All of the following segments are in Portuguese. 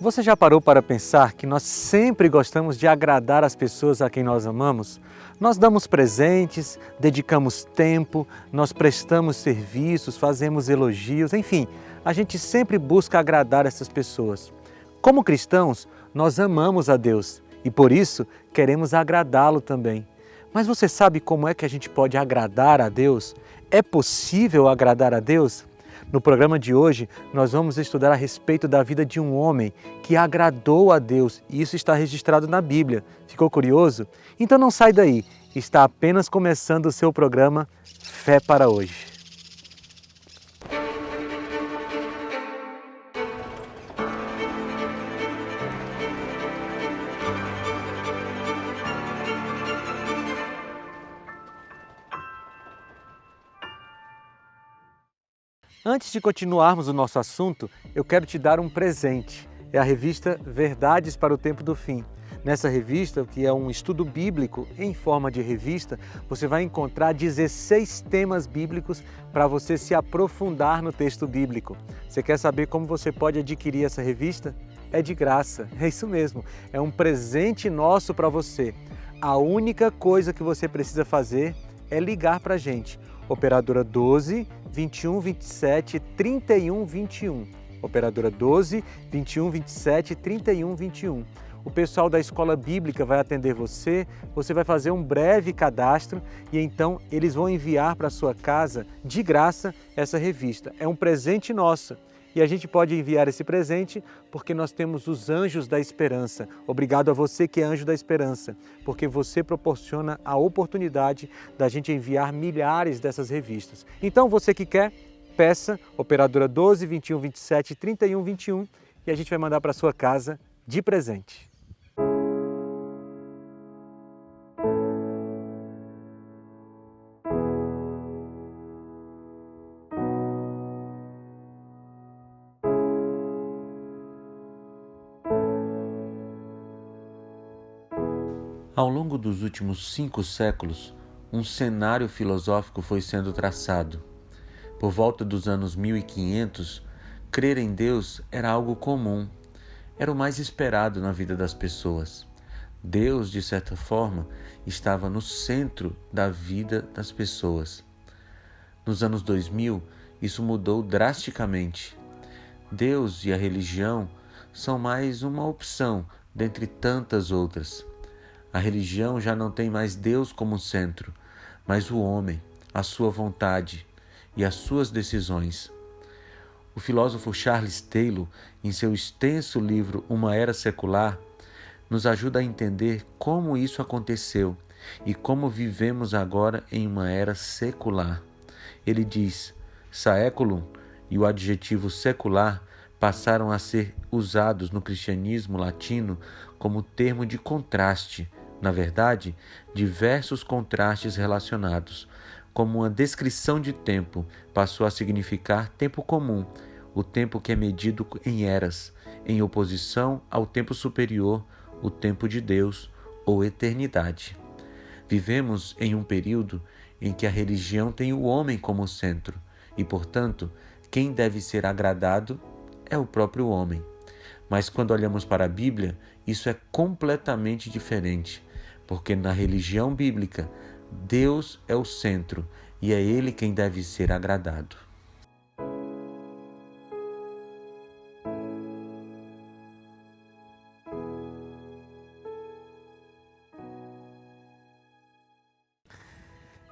Você já parou para pensar que nós sempre gostamos de agradar as pessoas a quem nós amamos? Nós damos presentes, dedicamos tempo, nós prestamos serviços, fazemos elogios, enfim, a gente sempre busca agradar essas pessoas. Como cristãos, nós amamos a Deus e por isso queremos agradá-lo também. Mas você sabe como é que a gente pode agradar a Deus? É possível agradar a Deus? No programa de hoje, nós vamos estudar a respeito da vida de um homem que agradou a Deus e isso está registrado na Bíblia. Ficou curioso? Então não sai daí, está apenas começando o seu programa Fé para Hoje. Antes de continuarmos o nosso assunto, eu quero te dar um presente. É a revista Verdades para o Tempo do Fim. Nessa revista, que é um estudo bíblico em forma de revista, você vai encontrar 16 temas bíblicos para você se aprofundar no texto bíblico. Você quer saber como você pode adquirir essa revista? É de graça, é isso mesmo, é um presente nosso para você. A única coisa que você precisa fazer é ligar para a gente. Operadora 12 21 27 31 21. Operadora 12 21 27 31 21. O pessoal da Escola Bíblica vai atender você, você vai fazer um breve cadastro e então eles vão enviar para a sua casa, de graça, essa revista. É um presente nosso. E a gente pode enviar esse presente porque nós temos os Anjos da Esperança. Obrigado a você que é Anjo da Esperança, porque você proporciona a oportunidade da gente enviar milhares dessas revistas. Então, você que quer, peça operadora 12 21 27 31 21 e a gente vai mandar para sua casa de presente. Ao longo dos últimos 5 séculos, um cenário filosófico foi sendo traçado. Por volta dos anos 1500, crer em Deus era algo comum, era o mais esperado na vida das pessoas. Deus, de certa forma, estava no centro da vida das pessoas. Nos anos 2000, isso mudou drasticamente. Deus e a religião são mais uma opção dentre tantas outras. A religião já não tem mais Deus como centro, mas o homem, a sua vontade e as suas decisões. O filósofo Charles Taylor, em seu extenso livro Uma Era Secular, nos ajuda a entender como isso aconteceu e como vivemos agora em uma era secular. Ele diz: séculum e o adjetivo secular passaram a ser usados no cristianismo latino como termo de contraste. Na verdade, diversos contrastes relacionados, como uma descrição de tempo, passou a significar tempo comum, o tempo que é medido em eras, em oposição ao tempo superior, o tempo de Deus ou eternidade. Vivemos em um período em que a religião tem o homem como centro e, portanto, quem deve ser agradado é o próprio homem. Mas quando olhamos para a Bíblia, isso é completamente diferente, porque na religião bíblica, Deus é o centro e é Ele quem deve ser agradado.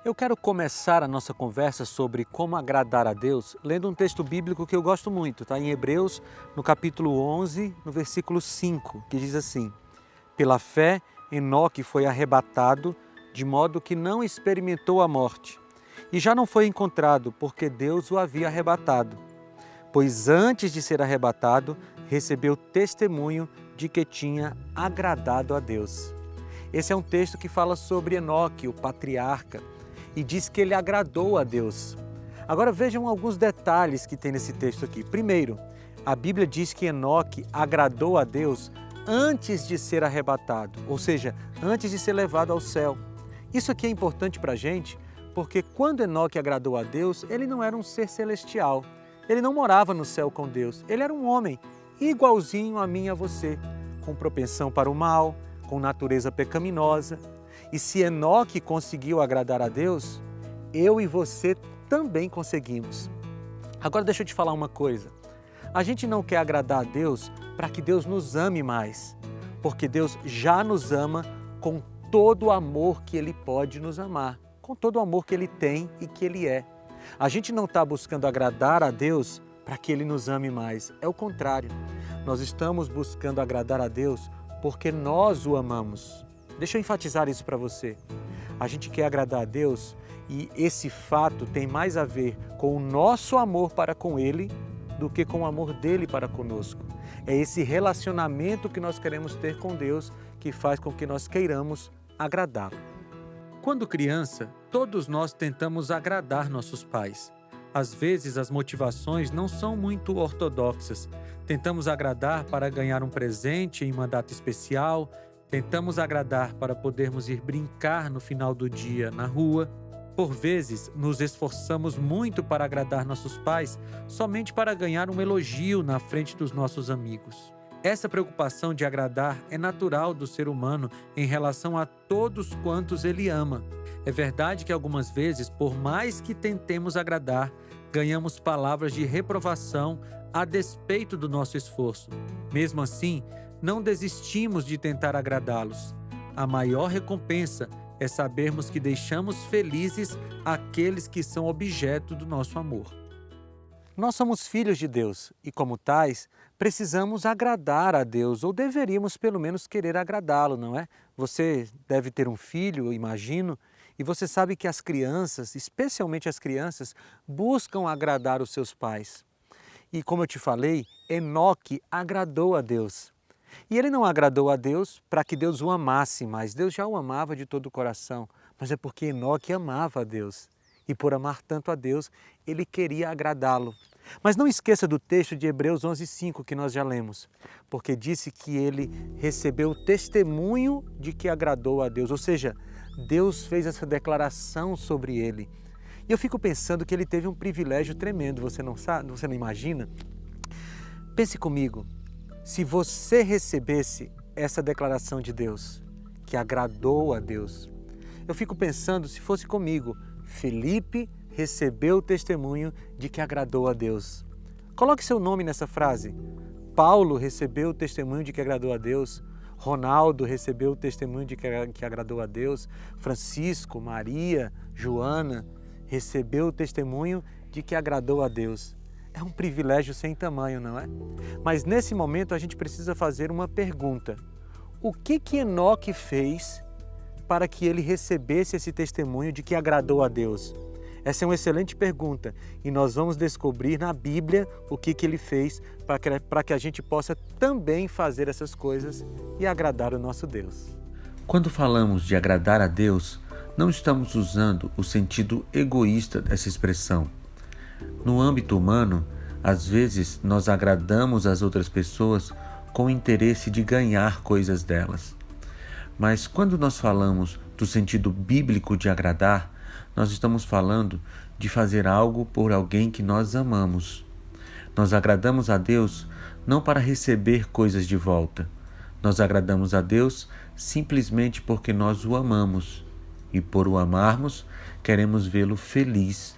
Eu quero começar a nossa conversa sobre como agradar a Deus lendo um texto bíblico que eu gosto muito, tá? Em Hebreus, no capítulo 11, no versículo 5, que diz assim: pela fé, Enoque foi arrebatado, de modo que não experimentou a morte, e já não foi encontrado, porque Deus o havia arrebatado. Pois antes de ser arrebatado, recebeu testemunho de que tinha agradado a Deus. Esse é um texto que fala sobre Enoque, o patriarca, e diz que ele agradou a Deus. Agora vejam alguns detalhes que tem nesse texto aqui. Primeiro, a Bíblia diz que Enoque agradou a Deus antes de ser arrebatado, ou seja, antes de ser levado ao céu. Isso aqui é importante para a gente, porque quando Enoque agradou a Deus, ele não era um ser celestial, ele não morava no céu com Deus, ele era um homem igualzinho a mim e a você, com propensão para o mal, com natureza pecaminosa. E se Enoque conseguiu agradar a Deus, eu e você também conseguimos. Agora deixa eu te falar uma coisa. A gente não quer agradar a Deus para que Deus nos ame mais, porque Deus já nos ama com todo o amor que Ele pode nos amar, com todo o amor que Ele tem e que Ele é. A gente não está buscando agradar a Deus para que Ele nos ame mais, é o contrário. Nós estamos buscando agradar a Deus porque nós o amamos. Deixa eu enfatizar isso para você. A gente quer agradar a Deus e esse fato tem mais a ver com o nosso amor para com Ele do que com o amor dele para conosco. É esse relacionamento que nós queremos ter com Deus que faz com que nós queiramos agradá-lo. Quando criança, todos nós tentamos agradar nossos pais. Às vezes as motivações não são muito ortodoxas. Tentamos agradar para ganhar um presente em uma data especial, tentamos agradar para podermos ir brincar no final do dia na rua. Por vezes, nos esforçamos muito para agradar nossos pais somente para ganhar um elogio na frente dos nossos amigos. Essa preocupação de agradar é natural do ser humano em relação a todos quantos ele ama. É verdade que algumas vezes, por mais que tentemos agradar, ganhamos palavras de reprovação a despeito do nosso esforço. Mesmo assim, não desistimos de tentar agradá-los. A maior recompensa é sabermos que deixamos felizes aqueles que são objeto do nosso amor. Nós somos filhos de Deus e, como tais, precisamos agradar a Deus, ou deveríamos pelo menos querer agradá-lo, não é? Você deve ter um filho, eu imagino, e você sabe que as crianças, especialmente as crianças, buscam agradar os seus pais. E como eu te falei, Enoque agradou a Deus. E ele não agradou a Deus para que Deus o amasse mais. Deus já o amava de todo o coração, mas é porque Enoque amava a Deus. E por amar tanto a Deus, ele queria agradá-lo. Mas não esqueça do texto de Hebreus 11:5 que nós já lemos, porque disse que ele recebeu o testemunho de que agradou a Deus, ou seja, Deus fez essa declaração sobre ele. E eu fico pensando que ele teve um privilégio tremendo, você não sabe, você não imagina? Pense comigo. Se você recebesse essa declaração de Deus, que agradou a Deus, eu fico pensando, se fosse comigo, Felipe recebeu o testemunho de que agradou a Deus. Coloque seu nome nessa frase. Paulo recebeu o testemunho de que agradou a Deus. Ronaldo recebeu o testemunho de que agradou a Deus. Francisco, Maria, Joana recebeu o testemunho de que agradou a Deus. É um privilégio sem tamanho, não é? Mas nesse momento a gente precisa fazer uma pergunta. O que Enoque fez para que ele recebesse esse testemunho de que agradou a Deus? Essa é uma excelente pergunta e nós vamos descobrir na Bíblia o que ele fez para que a gente possa também fazer essas coisas e agradar o nosso Deus. Quando falamos de agradar a Deus, não estamos usando o sentido egoísta dessa expressão. No âmbito humano, às vezes nós agradamos as outras pessoas com o interesse de ganhar coisas delas. Mas quando nós falamos do sentido bíblico de agradar, nós estamos falando de fazer algo por alguém que nós amamos. Nós agradamos a Deus não para receber coisas de volta. Nós agradamos a Deus simplesmente porque nós o amamos. E por o amarmos, queremos vê-lo feliz.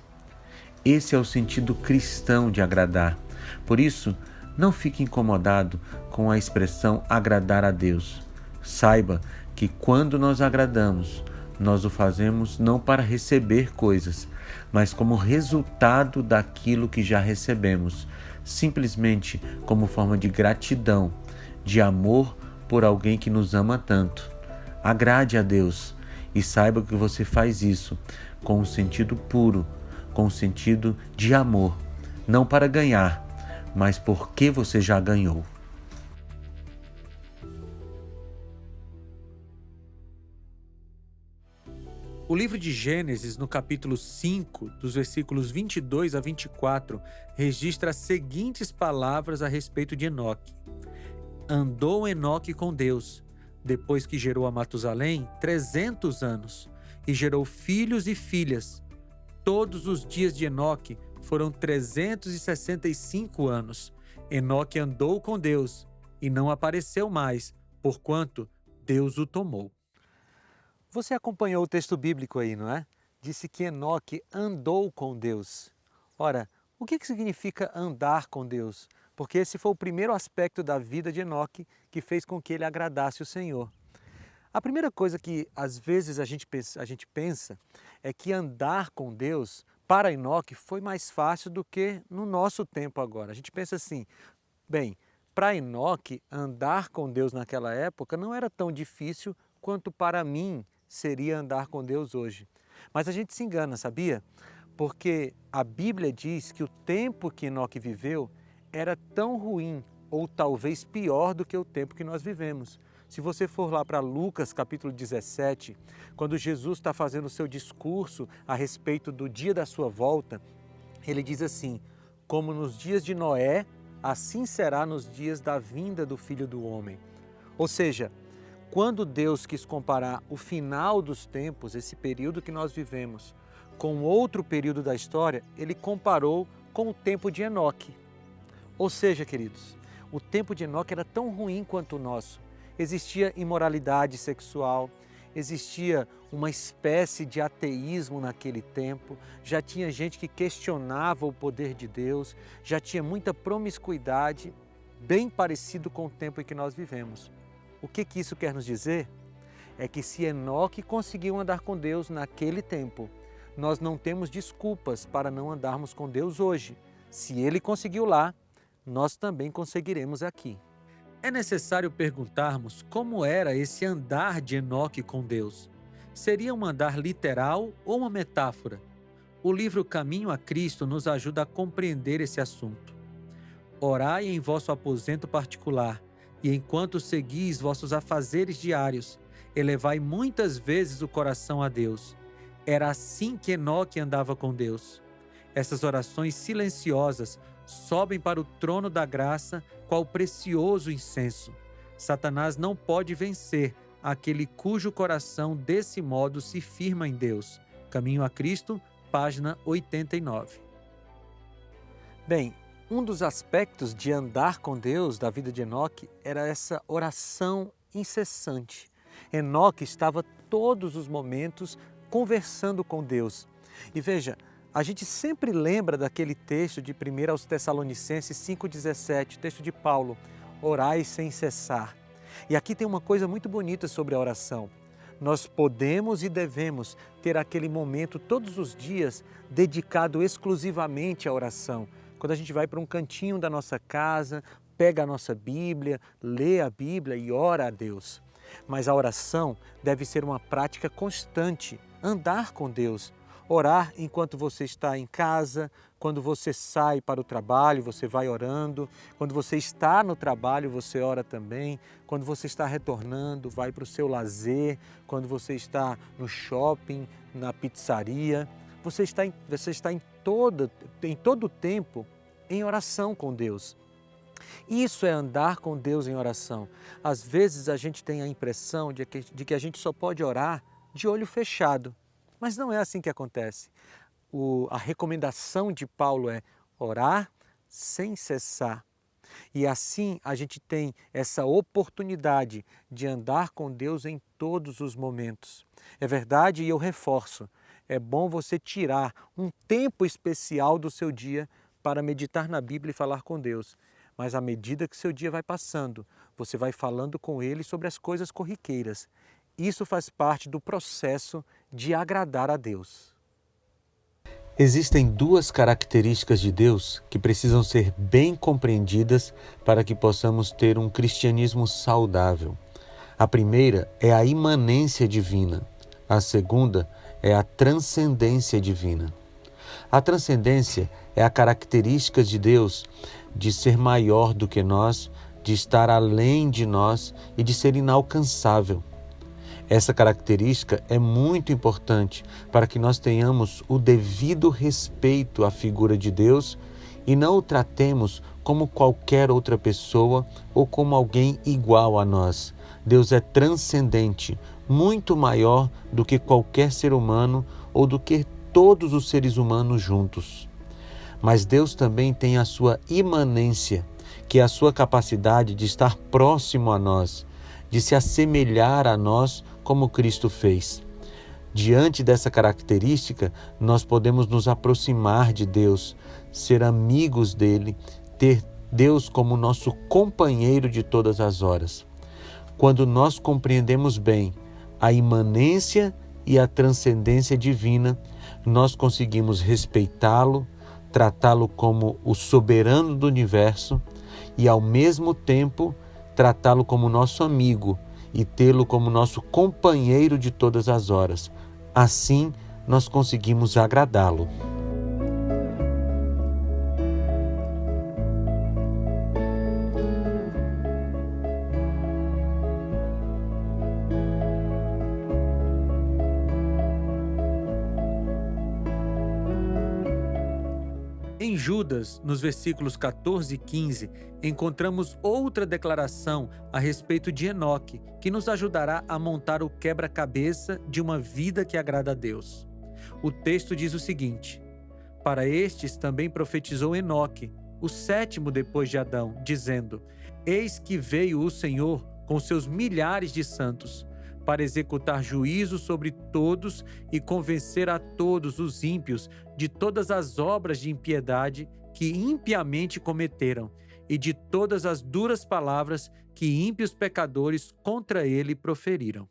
Esse é o sentido cristão de agradar. Por isso, não fique incomodado com a expressão agradar a Deus. Saiba que quando nós agradamos, nós o fazemos não para receber coisas, mas como resultado daquilo que já recebemos, simplesmente como forma de gratidão, de amor por alguém que nos ama tanto. Agrade a Deus e saiba que você faz isso com um sentido puro, com um sentido de amor, não para ganhar, mas porque você já ganhou. O livro de Gênesis, no capítulo 5, dos versículos 22 a 24, registra as seguintes palavras a respeito de Enoque. Andou Enoque com Deus, depois que gerou a Matusalém 300 anos, e gerou filhos e filhas. Todos os dias de Enoque foram 365 anos, Enoque andou com Deus e não apareceu mais, porquanto Deus o tomou. Você acompanhou o texto bíblico aí, não é? Disse que Enoque andou com Deus. Ora, o que significa andar com Deus? Porque esse foi o primeiro aspecto da vida de Enoque que fez com que ele agradasse o Senhor. A primeira coisa que às vezes a gente pensa é que andar com Deus para Enoque foi mais fácil do que no nosso tempo agora. A gente pensa assim, bem, para Enoque andar com Deus naquela época não era tão difícil quanto para mim seria andar com Deus hoje. Mas a gente se engana, sabia? Porque a Bíblia diz que o tempo que Enoque viveu era tão ruim ou talvez pior do que o tempo que nós vivemos. Se você for lá para Lucas capítulo 17, quando Jesus está fazendo o seu discurso a respeito do dia da sua volta, ele diz assim, como nos dias de Noé, assim será nos dias da vinda do Filho do Homem. Ou seja, quando Deus quis comparar o final dos tempos, esse período que nós vivemos, com outro período da história, ele comparou com o tempo de Enoque. Ou seja, queridos, o tempo de Enoque era tão ruim quanto o nosso. Existia imoralidade sexual, existia uma espécie de ateísmo naquele tempo, já tinha gente que questionava o poder de Deus, já tinha muita promiscuidade, bem parecido com o tempo em que nós vivemos. O que isso quer nos dizer? É que se Enoque conseguiu andar com Deus naquele tempo, nós não temos desculpas para não andarmos com Deus hoje. Se ele conseguiu lá, nós também conseguiremos aqui. É necessário perguntarmos como era esse andar de Enoque com Deus. Seria um andar literal ou uma metáfora? O livro Caminho a Cristo nos ajuda a compreender esse assunto. Orai em vosso aposento particular, e enquanto seguis vossos afazeres diários, elevai muitas vezes o coração a Deus. Era assim que Enoque andava com Deus. Essas orações silenciosas sobem para o trono da graça qual precioso incenso. Satanás não pode vencer aquele cujo coração desse modo se firma em Deus. Caminho a Cristo, página 89. Bem, um dos aspectos de andar com Deus da vida de Enoque era essa oração incessante. Enoque estava todos os momentos conversando com Deus. E veja, a gente sempre lembra daquele texto de 1 aos Tessalonicenses 5,17, texto de Paulo, orai sem cessar. E aqui tem uma coisa muito bonita sobre a oração. Nós podemos e devemos ter aquele momento todos os dias dedicado exclusivamente à oração. Quando a gente vai para um cantinho da nossa casa, pega a nossa Bíblia, lê a Bíblia e ora a Deus. Mas a oração deve ser uma prática constante, andar com Deus. Orar enquanto você está em casa, quando você sai para o trabalho, você vai orando. Quando você está no trabalho, você ora também. Quando você está retornando, vai para o seu lazer. Quando você está no shopping, na pizzaria. Você está em todo o tempo em oração com Deus. Isso é andar com Deus em oração. Às vezes a gente tem a impressão de que a gente só pode orar de olho fechado. Mas não é assim que acontece. A recomendação de Paulo é orar sem cessar. E assim a gente tem essa oportunidade de andar com Deus em todos os momentos. É verdade e eu reforço, é bom você tirar um tempo especial do seu dia para meditar na Bíblia e falar com Deus. Mas à medida que seu dia vai passando, você vai falando com Ele sobre as coisas corriqueiras. Isso faz parte do processo de agradar a Deus. Existem duas características de Deus que precisam ser bem compreendidas para que possamos ter um cristianismo saudável. A primeira é a imanência divina. A segunda é a transcendência divina. A transcendência é a característica de Deus de ser maior do que nós, de estar além de nós e de ser inalcançável. Essa característica é muito importante para que nós tenhamos o devido respeito à figura de Deus e não o tratemos como qualquer outra pessoa ou como alguém igual a nós. Deus é transcendente, muito maior do que qualquer ser humano ou do que todos os seres humanos juntos. Mas Deus também tem a sua imanência, que é a sua capacidade de estar próximo a nós, de se assemelhar a nós como Cristo fez. Diante dessa característica, nós podemos nos aproximar de Deus, ser amigos dele, ter Deus como nosso companheiro de todas as horas. Quando nós compreendemos bem a imanência e a transcendência divina, nós conseguimos respeitá-lo, tratá-lo como o soberano do universo e, ao mesmo tempo, tratá-lo como nosso amigo e tê-lo como nosso companheiro de todas as horas. Assim, nós conseguimos agradá-lo. Em Judas, nos versículos 14 e 15, encontramos outra declaração a respeito de Enoque, que nos ajudará a montar o quebra-cabeça de uma vida que agrada a Deus. O texto diz o seguinte: para estes também profetizou Enoque, o sétimo depois de Adão, dizendo: eis que veio o Senhor com seus milhares de santos, para executar juízo sobre todos e convencer a todos os ímpios de todas as obras de impiedade que impiamente cometeram e de todas as duras palavras que ímpios pecadores contra ele proferiram.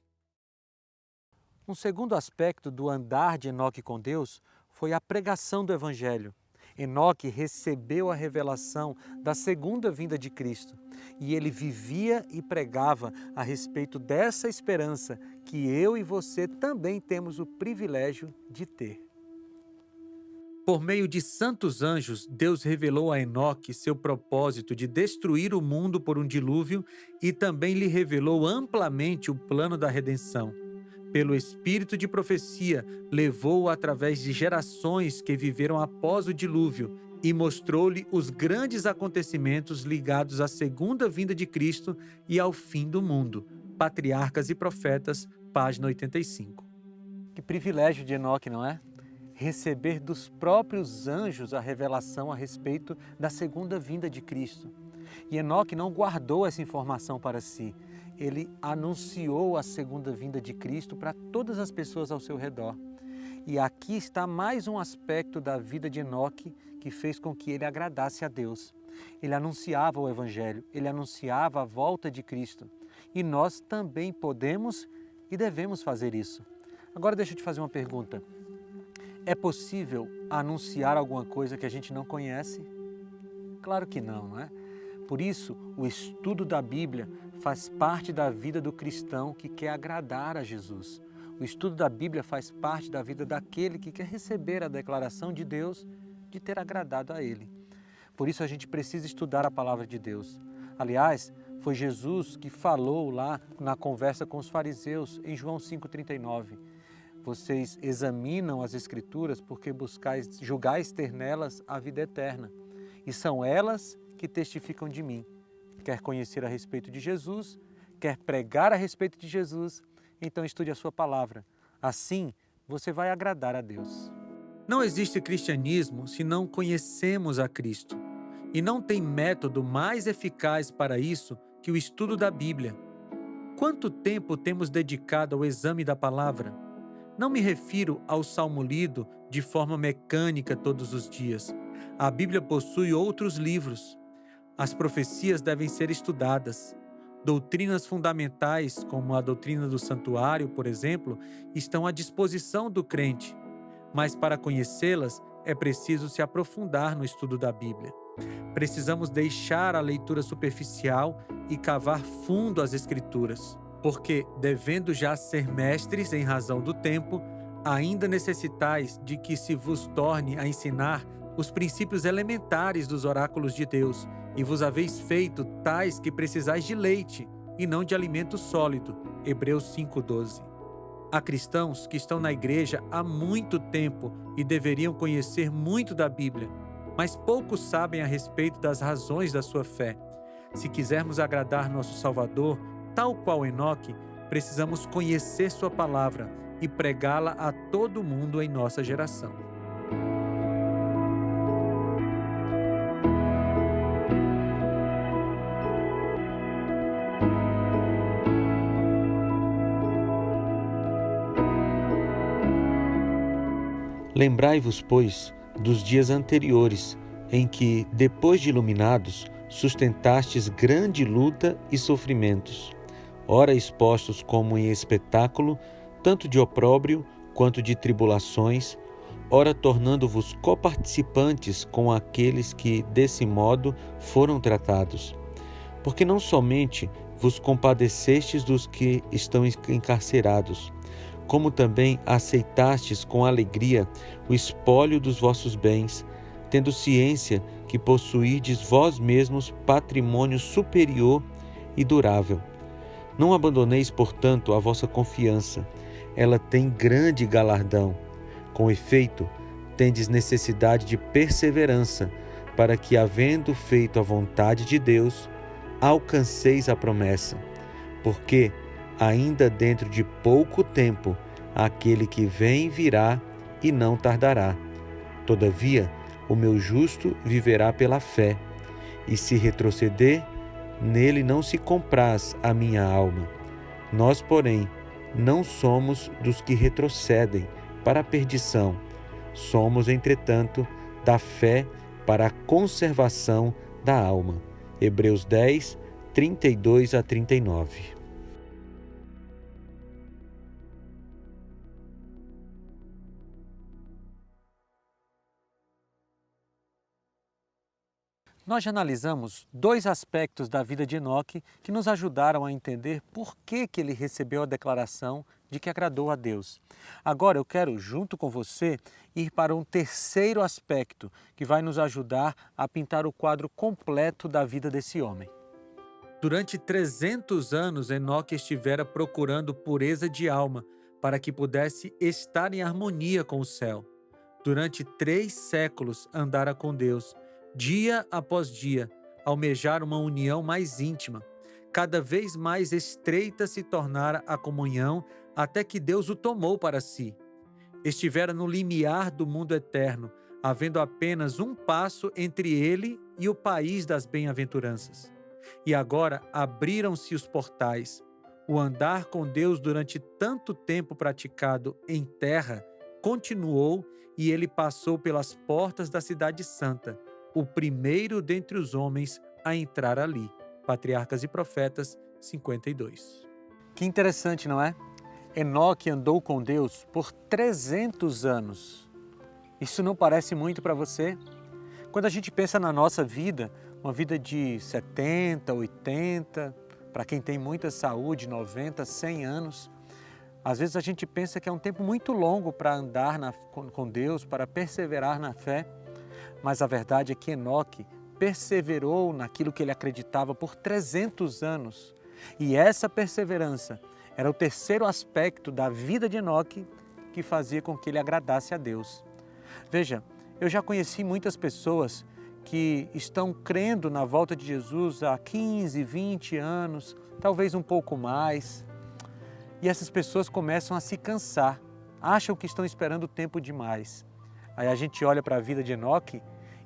Um segundo aspecto do andar de Enoque com Deus foi a pregação do Evangelho. Enoque recebeu a revelação da segunda vinda de Cristo e ele vivia e pregava a respeito dessa esperança que eu e você também temos o privilégio de ter. Por meio de santos anjos, Deus revelou a Enoque seu propósito de destruir o mundo por um dilúvio e também lhe revelou amplamente o plano da redenção. Pelo espírito de profecia, levou-o através de gerações que viveram após o dilúvio e mostrou-lhe os grandes acontecimentos ligados à segunda vinda de Cristo e ao fim do mundo. Patriarcas e Profetas, página 85. Que privilégio de Enoque, não é? Receber dos próprios anjos a revelação a respeito da segunda vinda de Cristo. E Enoque não guardou essa informação para si. Ele anunciou a segunda vinda de Cristo para todas as pessoas ao seu redor. E aqui está mais um aspecto da vida de Enoque que fez com que ele agradasse a Deus. Ele anunciava o Evangelho, ele anunciava a volta de Cristo. E nós também podemos e devemos fazer isso. Agora deixa eu te fazer uma pergunta. É possível anunciar alguma coisa que a gente não conhece? Claro que não, não é? Por isso, o estudo da Bíblia faz parte da vida do cristão que quer agradar a Jesus. O estudo da Bíblia faz parte da vida daquele que quer receber a declaração de Deus de ter agradado a Ele. Por isso a gente precisa estudar a palavra de Deus. Aliás, foi Jesus que falou lá na conversa com os fariseus em João 5,39. Vocês examinam as Escrituras porque julgais ter nelas a vida eterna. E são elas que testificam de mim. Quer conhecer a respeito de Jesus, quer pregar a respeito de Jesus, então estude a sua palavra. Assim, você vai agradar a Deus. Não existe cristianismo se não conhecemos a Cristo. E não tem método mais eficaz para isso que o estudo da Bíblia. Quanto tempo temos dedicado ao exame da palavra? Não me refiro ao salmo lido de forma mecânica todos os dias. A Bíblia possui outros livros. As profecias devem ser estudadas. Doutrinas fundamentais, como a doutrina do santuário, por exemplo, estão à disposição do crente. Mas para conhecê-las, é preciso se aprofundar no estudo da Bíblia. Precisamos deixar a leitura superficial e cavar fundo as Escrituras, porque, devendo já ser mestres em razão do tempo, ainda necessitais de que se vos torne a ensinar os princípios elementares dos oráculos de Deus, e vos haveis feito tais que precisais de leite, e não de alimento sólido. Hebreus 5,12. Há cristãos que estão na igreja há muito tempo e deveriam conhecer muito da Bíblia, mas poucos sabem a respeito das razões da sua fé. Se quisermos agradar nosso Salvador, tal qual Enoque, precisamos conhecer sua palavra e pregá-la a todo mundo em nossa geração. Lembrai-vos, pois, dos dias anteriores, em que, depois de iluminados, sustentastes grande luta e sofrimentos, ora expostos como em espetáculo, tanto de opróbrio quanto de tribulações, ora tornando-vos coparticipantes com aqueles que, desse modo, foram tratados. Porque não somente vos compadecestes dos que estão encarcerados, como também aceitastes com alegria o espólio dos vossos bens, tendo ciência que possuídes vós mesmos patrimônio superior e durável. Não abandoneis, portanto, a vossa confiança, ela tem grande galardão. Com efeito, tendes necessidade de perseverança, para que, havendo feito a vontade de Deus, alcanceis a promessa. Porque, ainda dentro de pouco tempo, aquele que vem virá e não tardará. Todavia, o meu justo viverá pela fé, e se retroceder, nele não se compraz a minha alma. Nós, porém, não somos dos que retrocedem para a perdição. Somos, entretanto, da fé para a conservação da alma. Hebreus 10, 32 a 39. Nós já analisamos dois aspectos da vida de Enoque que nos ajudaram a entender por que ele recebeu a declaração de que agradou a Deus. Agora eu quero, junto com você, ir para um terceiro aspecto que vai nos ajudar a pintar o quadro completo da vida desse homem. Durante 300 anos, Enoque estivera procurando pureza de alma para que pudesse estar em harmonia com o céu. Durante 3 séculos andara com Deus, dia após dia, almejar uma união mais íntima. Cada vez mais estreita se tornara a comunhão, até que Deus o tomou para si. Estivera no limiar do mundo eterno, havendo apenas um passo entre ele e o país das bem-aventuranças. E agora abriram-se os portais. O andar com Deus durante tanto tempo praticado em terra continuou e ele passou pelas portas da cidade santa, o primeiro dentre os homens a entrar ali. Patriarcas e Profetas 52. Que interessante, não é? Enoque andou com Deus por 300 anos. Isso não parece muito para você? Quando a gente pensa na nossa vida, uma vida de 70, 80, para quem tem muita saúde, 90, 100 anos, às vezes a gente pensa que é um tempo muito longo para andar com Deus, para perseverar na fé. Mas a verdade é que Enoque perseverou naquilo que ele acreditava por 300 anos. E essa perseverança era o terceiro aspecto da vida de Enoque que fazia com que ele agradasse a Deus. Veja, eu já conheci muitas pessoas que estão crendo na volta de Jesus há 15, 20 anos, talvez um pouco mais. E essas pessoas começam a se cansar, acham que estão esperando tempo demais. Aí a gente olha para a vida de Enoque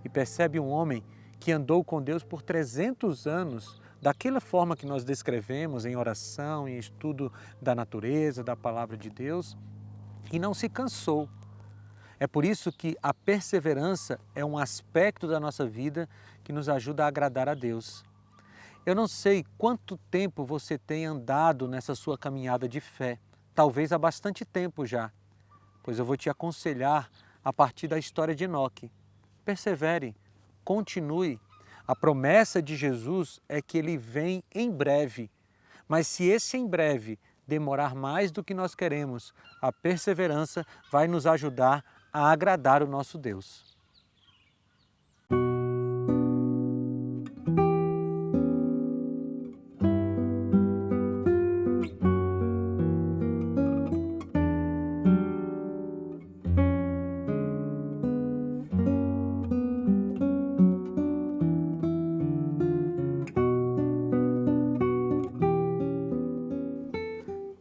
e percebe um homem que andou com Deus por 300 anos, daquela forma que nós descrevemos em oração, em estudo da natureza, da palavra de Deus, e não se cansou. É por isso que a perseverança é um aspecto da nossa vida que nos ajuda a agradar a Deus. Eu não sei quanto tempo você tem andado nessa sua caminhada de fé, talvez há bastante tempo já, pois eu vou te aconselhar a partir da história de Enoque. Persevere, continue. A promessa de Jesus é que ele vem em breve. Mas se esse em breve demorar mais do que nós queremos, a perseverança vai nos ajudar a agradar o nosso Deus.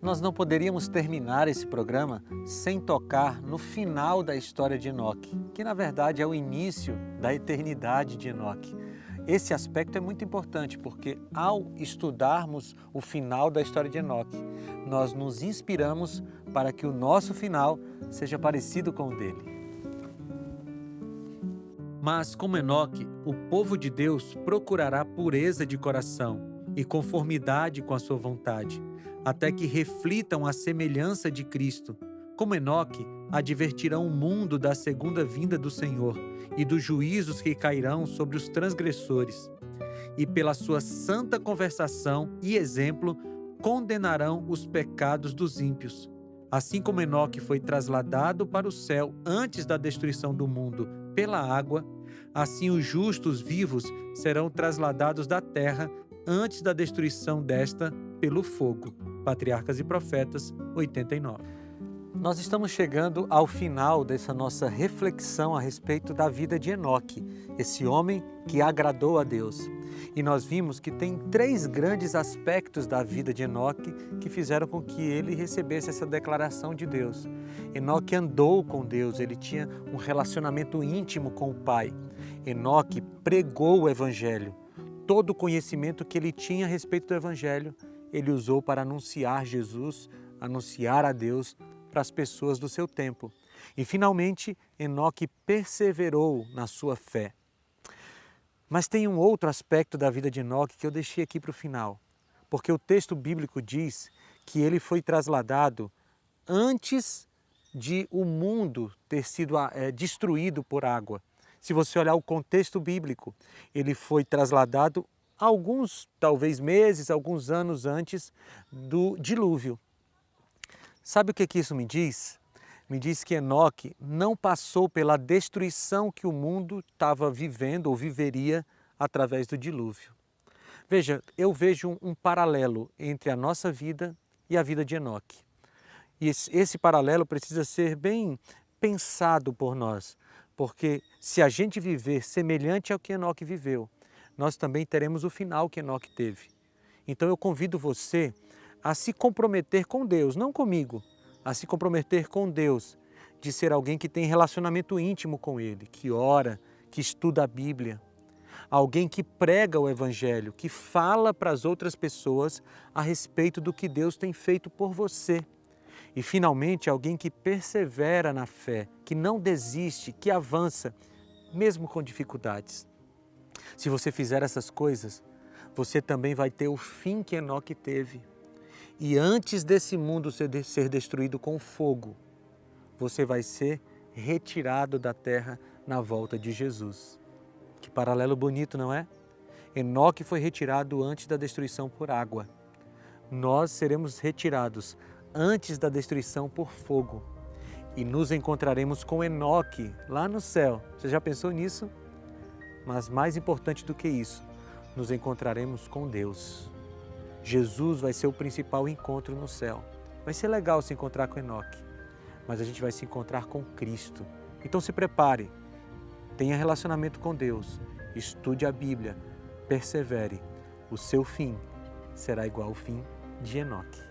Nós não poderíamos terminar esse programa sem tocar no final da história de Enoque, que na verdade é o início da eternidade de Enoque. Esse aspecto é muito importante porque ao estudarmos o final da história de Enoque, nós nos inspiramos para que o nosso final seja parecido com o dele. Mas, como Enoque, o povo de Deus procurará pureza de coração e conformidade com a sua vontade, até que reflitam a semelhança de Cristo. Como Enoque, advertirão o mundo da segunda vinda do Senhor e dos juízos que cairão sobre os transgressores. E pela sua santa conversação e exemplo, condenarão os pecados dos ímpios. Assim como Enoque foi trasladado para o céu antes da destruição do mundo pela água, assim os justos vivos serão trasladados da terra antes da destruição desta pelo fogo. Patriarcas e Profetas, 89. Nós estamos chegando ao final dessa nossa reflexão a respeito da vida de Enoque, esse homem que agradou a Deus. E nós vimos que tem 3 grandes aspectos da vida de Enoque que fizeram com que ele recebesse essa declaração de Deus. Enoque andou com Deus, ele tinha um relacionamento íntimo com o Pai. Enoque pregou o Evangelho. Todo o conhecimento que ele tinha a respeito do Evangelho, ele usou para anunciar Jesus, anunciar a Deus para as pessoas do seu tempo. E, finalmente, Enoque perseverou na sua fé. Mas tem um outro aspecto da vida de Enoque que eu deixei aqui para o final, porque o texto bíblico diz que ele foi trasladado antes de o mundo ter sido destruído por água. Se você olhar o contexto bíblico, ele foi trasladado alguns, talvez meses, alguns anos antes do dilúvio. Sabe o que isso me diz? Me diz que Enoque não passou pela destruição que o mundo estava vivendo ou viveria através do dilúvio. Veja, eu vejo um paralelo entre a nossa vida e a vida de Enoque. E esse paralelo precisa ser bem pensado por nós, porque se a gente viver semelhante ao que Enoque viveu, nós também teremos o final que Enoque teve. Então eu convido você a se comprometer com Deus, não comigo, a se comprometer com Deus, de ser alguém que tem relacionamento íntimo com Ele, que ora, que estuda a Bíblia, alguém que prega o Evangelho, que fala para as outras pessoas a respeito do que Deus tem feito por você. E, finalmente, alguém que persevera na fé, que não desiste, que avança, mesmo com dificuldades. Se você fizer essas coisas, você também vai ter o fim que Enoque teve. E antes desse mundo ser destruído com fogo, você vai ser retirado da terra na volta de Jesus. Que paralelo bonito, não é? Enoque foi retirado antes da destruição por água. Nós seremos retirados antes da destruição por fogo. E nos encontraremos com Enoque lá no céu. Você já pensou nisso? Mas mais importante do que isso, nos encontraremos com Deus. Jesus vai ser o principal encontro no céu. Vai ser legal se encontrar com Enoque, mas a gente vai se encontrar com Cristo. Então se prepare, tenha relacionamento com Deus, estude a Bíblia, persevere. O seu fim será igual ao fim de Enoque.